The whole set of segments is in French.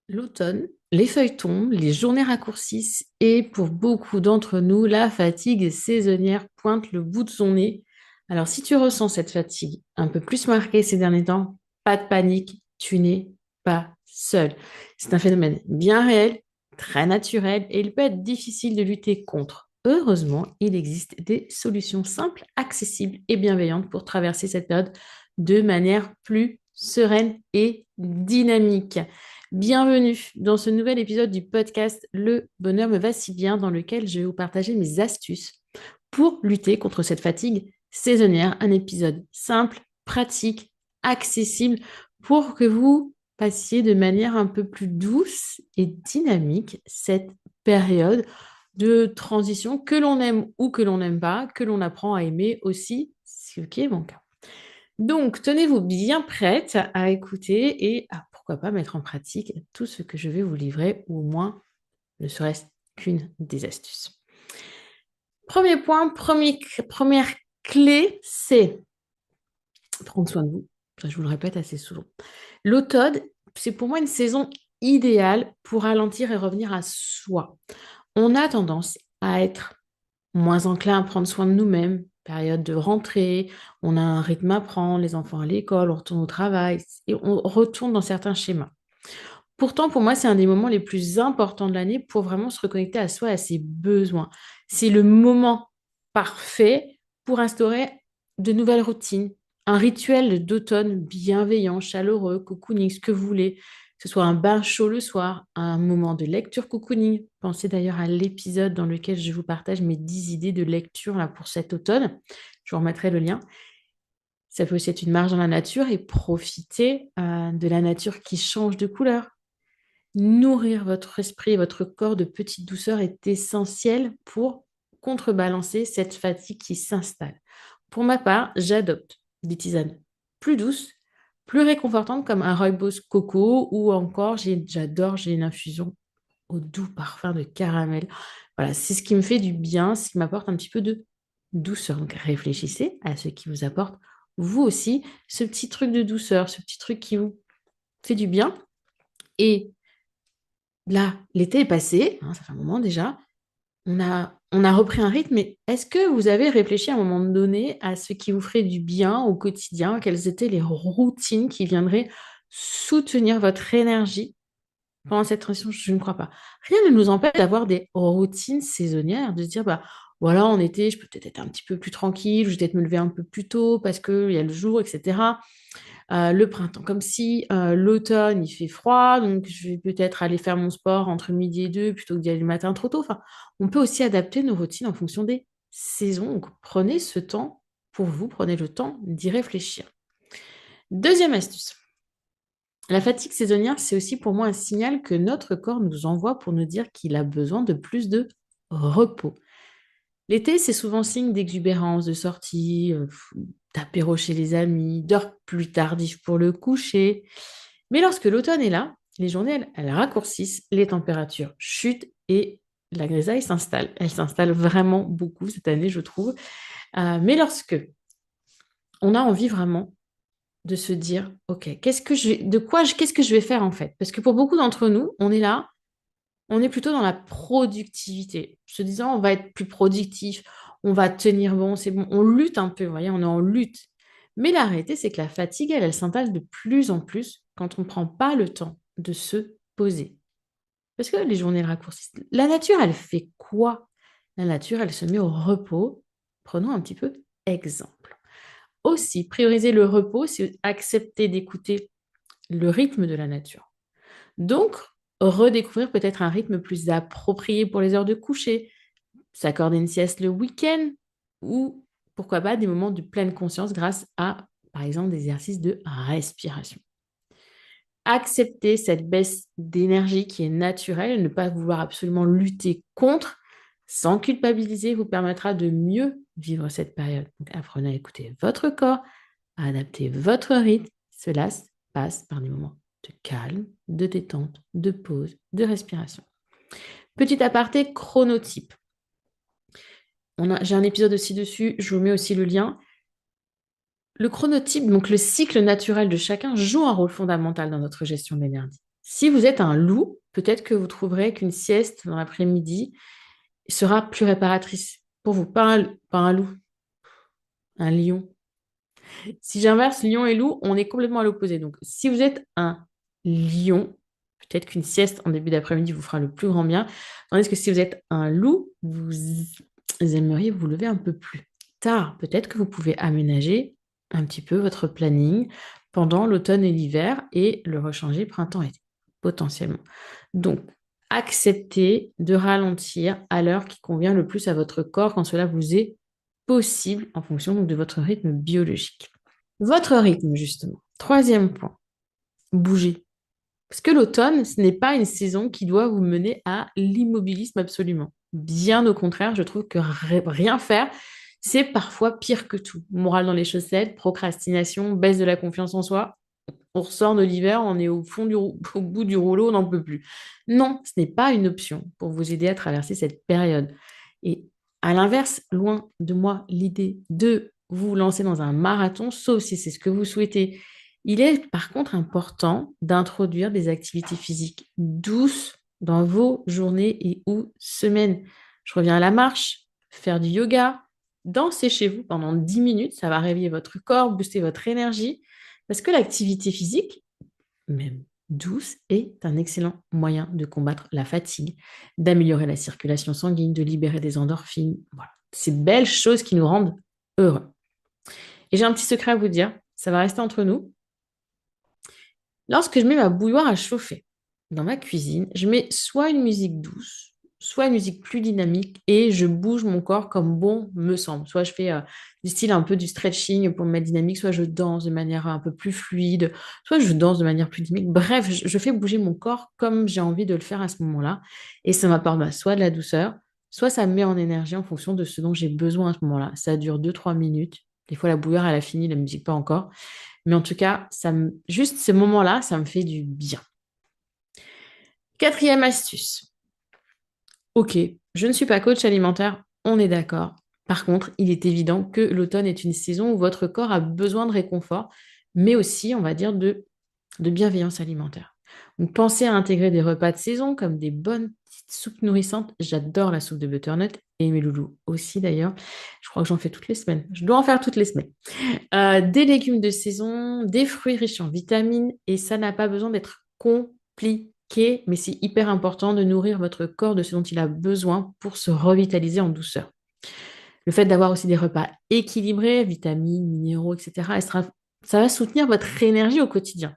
L'automne, les feuilles tombent, les journées raccourcissent et pour beaucoup d'entre nous, la fatigue saisonnière pointe le bout de son nez. Alors si tu ressens cette fatigue un peu plus marquée ces derniers temps, pas de panique, tu n'es pas seul. C'est un phénomène bien réel, très naturel et il peut être difficile de lutter contre. Heureusement, il existe des solutions simples, accessibles et bienveillantes pour traverser cette période de manière plus sereine et dynamique. Bienvenue dans ce nouvel épisode du podcast Le bonheur me va si bien, dans lequel je vais vous partager mes astuces pour lutter contre cette fatigue saisonnière. Un épisode simple, pratique, accessible pour que vous passiez de manière un peu plus douce et dynamique cette période de transition que l'on aime ou que l'on n'aime pas, que l'on apprend à aimer aussi, ce qui est mon cas. Donc, tenez-vous bien prête à écouter et à, pourquoi pas, mettre en pratique tout ce que je vais vous livrer, ou au moins ne serait-ce qu'une des astuces. Premier point, première clé, c'est prendre soin de vous. Ça, je vous le répète assez souvent. L'automne, c'est pour moi une saison idéale pour ralentir et revenir à soi. On a tendance à être moins enclin à prendre soin de nous-mêmes. Période de rentrée, on a un rythme à prendre, les enfants à l'école, on retourne au travail et on retourne dans certains schémas. Pourtant, pour moi, c'est un des moments les plus importants de l'année pour vraiment se reconnecter à soi et à ses besoins. C'est le moment parfait pour instaurer de nouvelles routines, un rituel d'automne bienveillant, chaleureux, cocooning, ce que vous voulez, que ce soit un bain chaud le soir, un moment de lecture cocooning. Pensez d'ailleurs à l'épisode dans lequel je vous partage mes 10 idées de lecture là, pour cet automne. Je vous remettrai le lien. Ça peut aussi être une marche dans la nature et profiter de la nature qui change de couleur. Nourrir votre esprit et votre corps de petites douceurs est essentiel pour contrebalancer cette fatigue qui s'installe. Pour ma part, j'adopte des tisanes plus douces, plus réconfortantes comme un rooibos coco ou encore, j'adore, j'ai une infusion au doux parfum de caramel. Voilà, c'est ce qui me fait du bien, ce qui m'apporte un petit peu de douceur. Donc réfléchissez à ce qui vous apporte, vous aussi, ce petit truc de douceur, ce petit truc qui vous fait du bien. Et là, l'été est passé, hein, ça fait un moment déjà. On a repris un rythme, mais est-ce que vous avez réfléchi à un moment donné à ce qui vous ferait du bien au quotidien? Quelles étaient les routines qui viendraient soutenir votre énergie pendant cette transition? Je ne crois pas. Rien ne nous empêche d'avoir des routines saisonnières, de se dire, bah voilà, en été, je peux peut-être être un petit peu plus tranquille, je vais peut-être me lever un peu plus tôt parce qu'il y a le jour, etc. Le printemps, comme si l'automne, il fait froid, donc je vais peut-être aller faire mon sport entre midi et deux plutôt que d'y aller le matin trop tôt. Enfin, on peut aussi adapter nos routines en fonction des saisons. Donc, prenez ce temps pour vous, prenez le temps d'y réfléchir. Deuxième astuce. La fatigue saisonnière, c'est aussi pour moi un signal que notre corps nous envoie pour nous dire qu'il a besoin de plus de repos. L'été, c'est souvent signe d'exubérance, de sortie, d'apéro chez les amis, d'heures plus tardives pour le coucher. Mais lorsque l'automne est là, les journées, elles raccourcissent, les températures chutent et la grisaille s'installe. Elle s'installe vraiment beaucoup cette année, je trouve. Mais lorsque on a envie vraiment de se dire, OK, qu'est-ce que je vais faire en fait? Parce que pour beaucoup d'entre nous, on est là, on est plutôt dans la productivité, se disant on va être plus productif, on va tenir bon, c'est bon, on lutte un peu, vous voyez, on est en lutte. Mais la réalité, c'est que la fatigue, elle s'installe de plus en plus quand on ne prend pas le temps de se poser. Parce que les journées elles raccourcissent. La nature, elle fait quoi? La nature, elle se met au repos. Prenons un petit peu exemple. Aussi, prioriser le repos, c'est accepter d'écouter le rythme de la nature. Donc, redécouvrir peut-être un rythme plus approprié pour les heures de coucher, s'accorder une sieste le week-end ou pourquoi pas des moments de pleine conscience grâce à, par exemple, des exercices de respiration. Accepter cette baisse d'énergie qui est naturelle, ne pas vouloir absolument lutter contre, sans culpabiliser, vous permettra de mieux vivre cette période. Donc, apprenez à écouter votre corps, à adapter votre rythme. Cela passe par des moments de calme, de détente, de pause, de respiration. Petit aparté chronotype. J'ai un épisode aussi dessus, je vous mets aussi le lien. Le chronotype, donc le cycle naturel de chacun, joue un rôle fondamental dans notre gestion de l'énergie. Si vous êtes un loup, peut-être que vous trouverez qu'une sieste dans l'après-midi sera plus réparatrice pour vous. Pas un loup, un lion. Si j'inverse lion et loup, on est complètement à l'opposé. Donc, si vous êtes un lion, peut-être qu'une sieste en début d'après-midi vous fera le plus grand bien. Tandis que si vous êtes un loup, vous aimeriez vous lever un peu plus tard. Peut-être que vous pouvez aménager un petit peu votre planning pendant l'automne et l'hiver et le rechanger printemps-été, potentiellement. Donc, acceptez de ralentir à l'heure qui convient le plus à votre corps quand cela vous est possible en fonction donc, de votre rythme biologique. Votre rythme, justement. Troisième point, bougez. Parce que l'automne, ce n'est pas une saison qui doit vous mener à l'immobilisme absolument. Bien au contraire, je trouve que rien faire, c'est parfois pire que tout. Morale dans les chaussettes, procrastination, baisse de la confiance en soi. On ressort de l'hiver, on est au bout du rouleau, on n'en peut plus. Non, ce n'est pas une option pour vous aider à traverser cette période. Et à l'inverse, loin de moi l'idée de vous lancer dans un marathon, sauf si c'est ce que vous souhaitez. Il est par contre important d'introduire des activités physiques douces dans vos journées et ou semaines. Je reviens à la marche, faire du yoga, danser chez vous pendant 10 minutes, ça va réveiller votre corps, booster votre énergie. Parce que l'activité physique, même douce, est un excellent moyen de combattre la fatigue, d'améliorer la circulation sanguine, de libérer des endorphines. Voilà. Ces belles choses qui nous rendent heureux. Et j'ai un petit secret à vous dire, ça va rester entre nous. Lorsque je mets ma bouilloire à chauffer dans ma cuisine, je mets soit une musique douce, soit une musique plus dynamique et je bouge mon corps comme bon me semble. Soit je fais du style un peu du stretching pour me mettre dynamique, soit je danse de manière un peu plus fluide, soit je danse de manière plus dynamique. Bref, je fais bouger mon corps comme j'ai envie de le faire à ce moment-là et ça m'apporte soit de la douceur, soit ça me met en énergie en fonction de ce dont j'ai besoin à ce moment-là. Ça dure 2-3 minutes. Des fois, la bouilloire, elle a fini, la musique pas encore. Mais en tout cas, juste ces moments-là, ça me fait du bien. Quatrième astuce. Ok, je ne suis pas coach alimentaire, on est d'accord. Par contre, il est évident que l'automne est une saison où votre corps a besoin de réconfort, mais aussi, on va dire, de bienveillance alimentaire. Donc, pensez à intégrer des repas de saison comme des bonnes petites soupes nourrissantes. J'adore la soupe de butternut et mes loulous aussi d'ailleurs. Je crois que j'en fais toutes les semaines. Je dois en faire toutes les semaines. Des légumes de saison, des fruits riches en vitamines, et ça n'a pas besoin d'être compliqué, mais c'est hyper important de nourrir votre corps de ce dont il a besoin pour se revitaliser en douceur. Le fait d'avoir aussi des repas équilibrés, vitamines, minéraux, etc., ça va soutenir votre énergie au quotidien.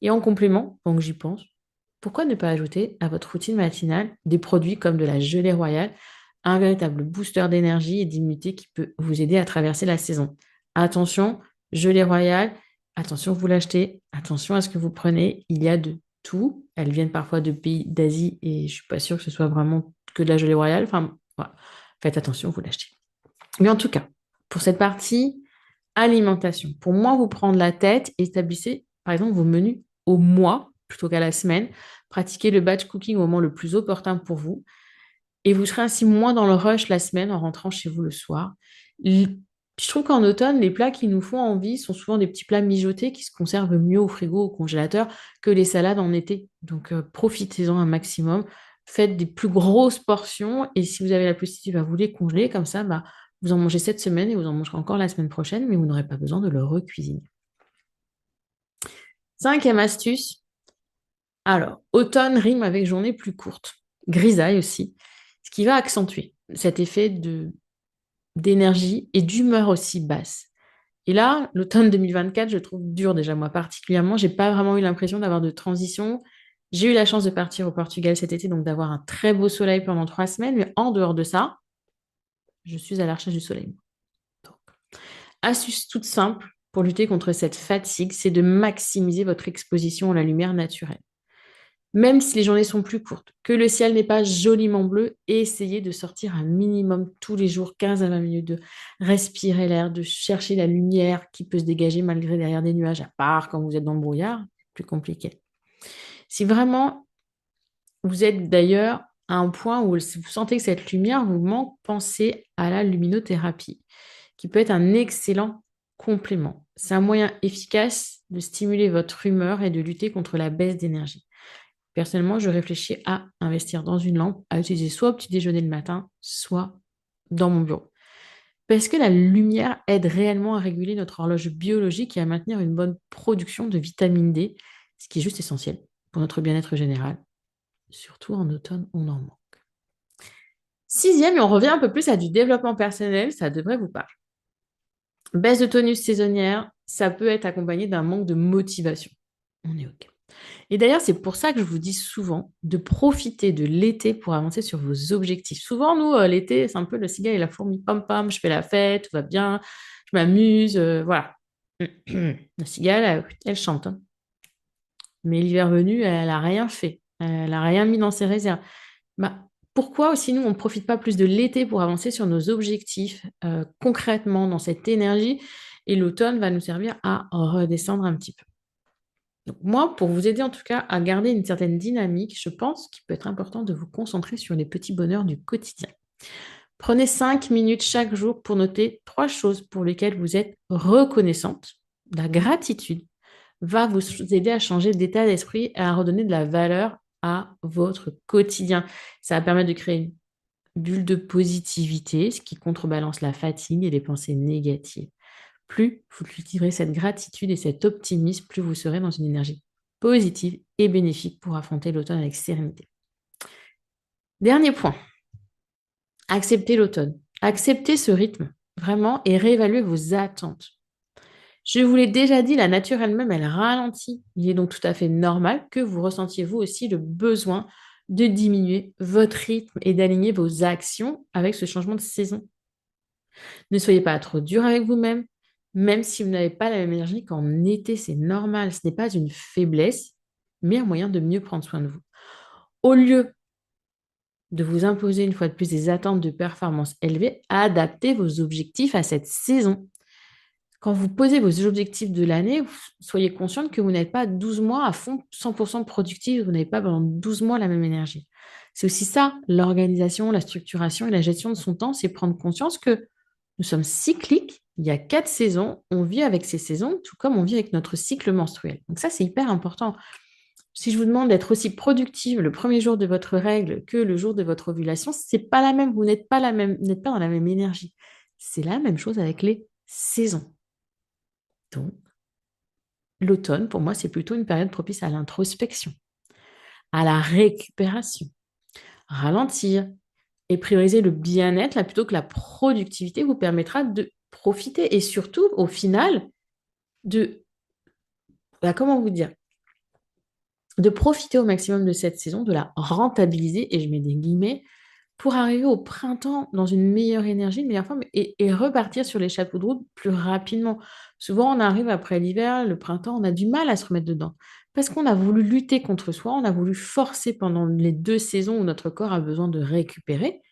Et en complément, donc j'y pense, pourquoi ne pas ajouter à votre routine matinale des produits comme de la gelée royale, un véritable booster d'énergie et d'immunité qui peut vous aider à traverser la saison. Attention, gelée royale, attention, vous l'achetez, attention à ce que vous prenez, il y a de tout. Elles viennent parfois de pays d'Asie et je ne suis pas sûre que ce soit vraiment que de la gelée royale. Enfin, voilà. Faites attention, vous l'achetez. Mais en tout cas, pour cette partie alimentation, pour moins vous prendre la tête, établissez par exemple vos menus au mois plutôt qu'à la semaine. Pratiquez le batch cooking au moment le plus opportun pour vous et vous serez ainsi moins dans le rush la semaine en rentrant chez vous le soir. Je trouve qu'en automne, les plats qui nous font envie sont souvent des petits plats mijotés qui se conservent mieux au frigo, au congélateur que les salades en été. Donc profitez-en un maximum. Faites des plus grosses portions et si vous avez la possibilité, vous les congeler. Comme ça, vous en mangez cette semaine et vous en mangerez encore la semaine prochaine, mais vous n'aurez pas besoin de le recuisiner. Cinquième astuce. Alors, automne rime avec journée plus courte. Grisaille aussi, ce qui va accentuer cet effet d'énergie et d'humeur aussi basse. Et là, l'automne 2024, je trouve dur déjà, moi particulièrement. J'ai pas vraiment eu l'impression d'avoir de transition. J'ai eu la chance de partir au Portugal cet été, donc d'avoir un très beau soleil pendant 3 semaines. Mais en dehors de ça, je suis à la recherche du soleil. Donc, astuce toute simple pour lutter contre cette fatigue, c'est de maximiser votre exposition à la lumière naturelle. Même si les journées sont plus courtes, que le ciel n'est pas joliment bleu, essayez de sortir un minimum tous les jours, 15 à 20 minutes, de respirer l'air, de chercher la lumière qui peut se dégager malgré derrière des nuages, à part quand vous êtes dans le brouillard, plus compliqué. Si vraiment vous êtes d'ailleurs à un point où si vous sentez que cette lumière vous manque, pensez à la luminothérapie, qui peut être un excellent complément. C'est un moyen efficace de stimuler votre humeur et de lutter contre la baisse d'énergie. Personnellement, je réfléchis à investir dans une lampe, à utiliser soit au petit déjeuner le matin, soit dans mon bureau. Parce que la lumière aide réellement à réguler notre horloge biologique et à maintenir une bonne production de vitamine D, ce qui est juste essentiel pour notre bien-être général. Surtout en automne, on en manque. Sixième, et on revient un peu plus à du développement personnel, ça devrait vous parler. Baisse de tonus saisonnière, ça peut être accompagné d'un manque de motivation. On est OK. Et d'ailleurs, c'est pour ça que je vous dis souvent de profiter de l'été pour avancer sur vos objectifs. Souvent, nous, l'été, c'est un peu le cigare et la fourmi. Pam pam, je fais la fête, tout va bien, je m'amuse, voilà. La cigale, elle chante, hein. Mais l'hiver venu, elle n'a rien fait. Elle n'a rien mis dans ses réserves. Bah, pourquoi aussi nous, on ne profite pas plus de l'été pour avancer sur nos objectifs concrètement dans cette énergie et l'automne va nous servir à redescendre un petit peu. Donc moi, pour vous aider en tout cas à garder une certaine dynamique, je pense qu'il peut être important de vous concentrer sur les petits bonheurs du quotidien. Prenez 5 minutes chaque jour pour noter 3 choses pour lesquelles vous êtes reconnaissante. La gratitude va vous aider à changer d'état d'esprit et à redonner de la valeur à votre quotidien. Ça va permettre de créer une bulle de positivité, ce qui contrebalance la fatigue et les pensées négatives. Plus vous cultiverez cette gratitude et cet optimisme, plus vous serez dans une énergie positive et bénéfique pour affronter l'automne avec sérénité. Dernier point, acceptez l'automne. Acceptez ce rythme, vraiment, et réévaluez vos attentes. Je vous l'ai déjà dit, la nature elle-même, elle ralentit. Il est donc tout à fait normal que vous ressentiez vous aussi le besoin de diminuer votre rythme et d'aligner vos actions avec ce changement de saison. Ne soyez pas trop dur avec vous-même, même si vous n'avez pas la même énergie qu'en été, c'est normal. Ce n'est pas une faiblesse, mais un moyen de mieux prendre soin de vous. Au lieu de vous imposer une fois de plus des attentes de performance élevées, adaptez vos objectifs à cette saison. Quand vous posez vos objectifs de l'année, soyez consciente que vous n'êtes pas 12 mois à fond 100% productif, vous n'avez pas pendant 12 mois la même énergie. C'est aussi ça, l'organisation, la structuration et la gestion de son temps, c'est prendre conscience que nous sommes cycliques, il y a 4 saisons, on vit avec ces saisons, tout comme on vit avec notre cycle menstruel. Donc ça, c'est hyper important. Si je vous demande d'être aussi productive le premier jour de votre règle que le jour de votre ovulation, c'est pas la même, vous n'êtes pas n'êtes pas dans la même énergie. C'est la même chose avec les saisons. Donc, l'automne, pour moi, c'est plutôt une période propice à l'introspection, à la récupération, ralentir et prioriser le bien-être là, plutôt que la productivité vous permettra de profiter et surtout, au final, de, comment vous dire, de profiter au maximum de cette saison, de la rentabiliser, et je mets des guillemets, pour arriver au printemps dans une meilleure énergie, une meilleure forme et repartir sur les chapeaux de roue plus rapidement. Souvent, on arrive après l'hiver, le printemps, on a du mal à se remettre dedans parce qu'on a voulu lutter contre soi, on a voulu forcer pendant les 2 saisons où notre corps a besoin de récupérer.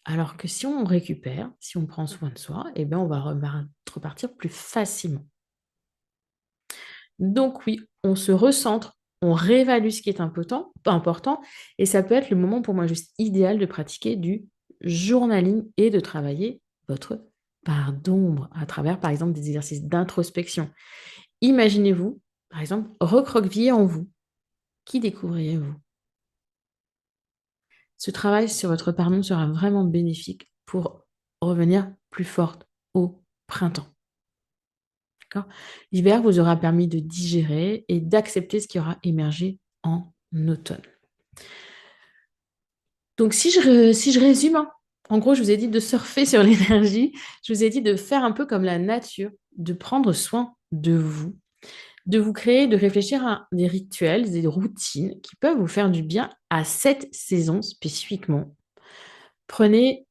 Alors que si on récupère, si on prend soin de soi, eh bien, on va repartir plus facilement. Donc oui, on se recentre, on réévalue ce qui est important, et ça peut être le moment pour moi juste idéal de pratiquer du journaling et de travailler votre part d'ombre à travers, par exemple, des exercices d'introspection. Imaginez-vous, par exemple, recroqueviller en vous. Qui découvririez-vous? Ce travail sur votre part d'ombre sera vraiment bénéfique pour revenir plus forte au printemps. D'accord. L'hiver vous aura permis de digérer et d'accepter ce qui aura émergé en automne. Donc, si je résume, hein, en gros, je vous ai dit de surfer sur l'énergie, je vous ai dit de faire un peu comme la nature, de prendre soin de vous créer, de réfléchir à des rituels, des routines qui peuvent vous faire du bien à cette saison spécifiquement. Prenez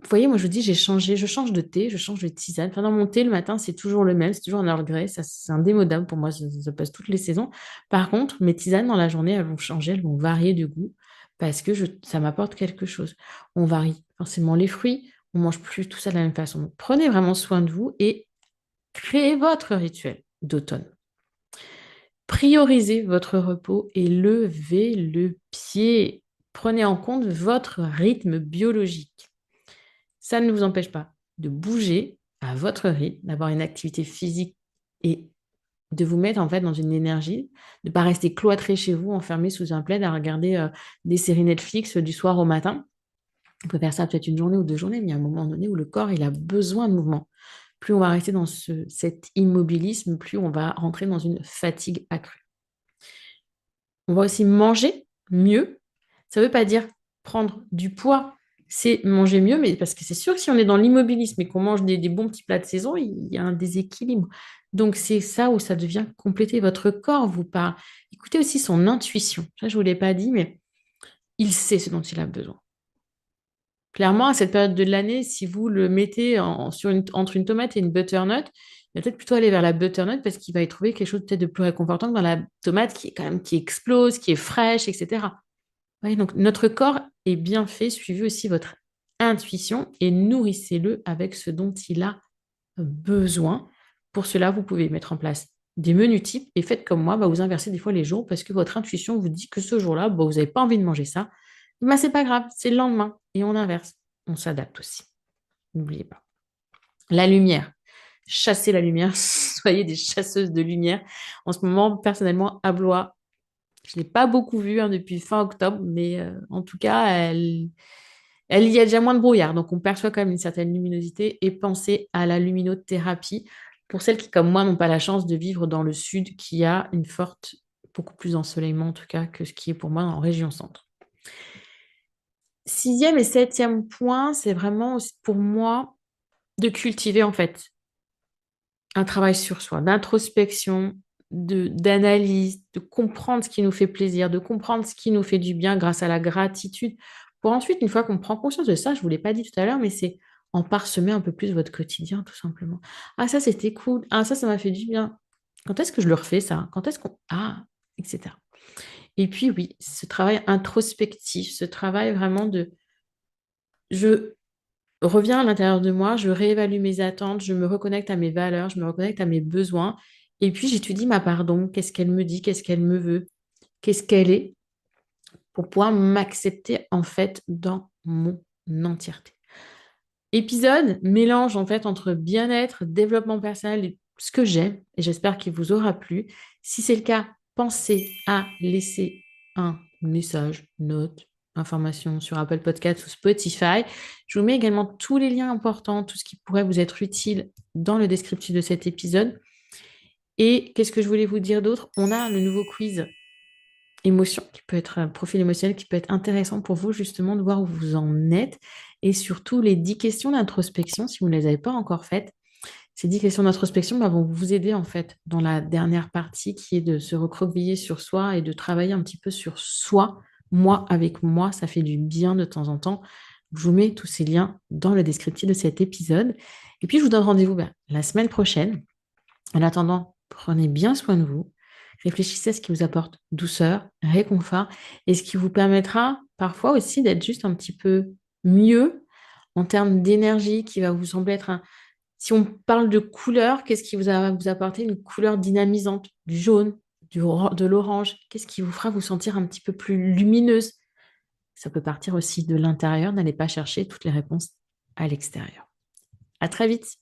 Vous voyez, moi, je vous dis, je change de thé, je change de tisane. Enfin, dans mon thé, le matin, c'est toujours le même, c'est toujours un Earl Grey. Ça, c'est indémodable pour moi, ça passe toutes les saisons. Par contre, mes tisanes, dans la journée, elles vont changer, elles vont varier de goût parce que ça m'apporte quelque chose. On varie forcément les fruits, on mange plus tout ça de la même façon. Donc, prenez vraiment soin de vous et créez votre rituel d'automne. Priorisez votre repos et levez le pied. Prenez en compte votre rythme biologique. Ça ne vous empêche pas de bouger à votre rythme, d'avoir une activité physique et de vous mettre en fait dans une énergie, de ne pas rester cloîtré chez vous, enfermé sous un plaid à regarder des séries Netflix du soir au matin. On peut faire ça peut-être une journée ou 2 journées, mais il y a un moment donné où le corps il a besoin de mouvement. Plus on va rester dans cet immobilisme, plus on va rentrer dans une fatigue accrue. On va aussi manger mieux. Ça ne veut pas dire prendre du poids, c'est manger mieux, mais parce que c'est sûr que si on est dans l'immobilisme et qu'on mange des bons petits plats de saison, il y a un déséquilibre. Donc c'est ça où ça devient compléter. Votre corps vous parle. Écoutez aussi son intuition. Ça, je ne vous l'ai pas dit, mais il sait ce dont il a besoin. Clairement, à cette période de l'année, si vous le mettez entre une tomate et une butternut, il va peut-être plutôt aller vers la butternut parce qu'il va y trouver quelque chose peut-être de plus réconfortant que dans la tomate qui est quand même qui explose, qui est fraîche, etc. Ouais, donc notre corps est bien fait, suivez aussi votre intuition et nourrissez-le avec ce dont il a besoin. Pour cela, vous pouvez mettre en place des menus types et faites comme moi, vous inversez des fois les jours parce que votre intuition vous dit que ce jour-là, vous n'avez pas envie de manger ça. Mais c'est pas grave, c'est le lendemain et on inverse. On s'adapte aussi. N'oubliez pas. La lumière. Chassez la lumière. Soyez des chasseuses de lumière. En ce moment, personnellement, à Blois, je ne l'ai pas beaucoup vue depuis fin octobre, mais en tout cas, il y a déjà moins de brouillard. Donc, on perçoit quand même une certaine luminosité et pensez à la luminothérapie pour celles qui, comme moi, n'ont pas la chance de vivre dans le sud, qui a une forte, beaucoup plus d'ensoleillement en tout cas que ce qui est pour moi en région centre. 6e et 7e point, c'est vraiment pour moi de cultiver en fait un travail sur soi, d'introspection, d'analyse, de comprendre ce qui nous fait plaisir, de comprendre ce qui nous fait du bien grâce à la gratitude. Pour ensuite, une fois qu'on prend conscience de ça, je ne vous l'ai pas dit tout à l'heure, mais c'est en parsemer un peu plus votre quotidien, tout simplement. Ah, ça, c'était cool. Ah, ça m'a fait du bien. Quand est-ce que je le refais, ça? Quand est-ce qu'on... Ah, etc. Et puis, oui, ce travail introspectif, ce travail vraiment de... Je reviens à l'intérieur de moi, je réévalue mes attentes, je me reconnecte à mes valeurs, je me reconnecte à mes besoins. Et puis, j'étudie ma pardon. Qu'est-ce qu'elle me dit? Qu'est-ce qu'elle me veut? Qu'est-ce qu'elle est? Pour pouvoir m'accepter, en fait, dans mon entièreté. Épisode, mélange, en fait, entre bien-être, développement personnel et ce que j'aime. Et j'espère qu'il vous aura plu. Si c'est le cas, pensez à laisser un message, note, information sur Apple Podcasts ou Spotify. Je vous mets également tous les liens importants, tout ce qui pourrait vous être utile dans le descriptif de cet épisode. Et qu'est-ce que je voulais vous dire d'autre? On a le nouveau quiz émotion, qui peut être un profil émotionnel, qui peut être intéressant pour vous justement de voir où vous en êtes. Et surtout les 10 questions d'introspection, si vous ne les avez pas encore faites. Ces 10 questions d'introspection vont vous aider en fait dans la dernière partie qui est de se recroqueviller sur soi et de travailler un petit peu sur soi. Moi avec moi, ça fait du bien de temps en temps. Je vous mets tous ces liens dans le descriptif de cet épisode. Et puis je vous donne rendez-vous la semaine prochaine. En attendant, prenez bien soin de vous. Réfléchissez à ce qui vous apporte douceur, réconfort et ce qui vous permettra parfois aussi d'être juste un petit peu mieux en termes d'énergie qui va vous sembler être un... Si on parle de couleur, qu'est-ce qui va vous apporter une couleur dynamisante? Du jaune, de l'orange? Qu'est-ce qui vous fera vous sentir un petit peu plus lumineuse? Ça peut partir aussi de l'intérieur. N'allez pas chercher toutes les réponses à l'extérieur. À très vite.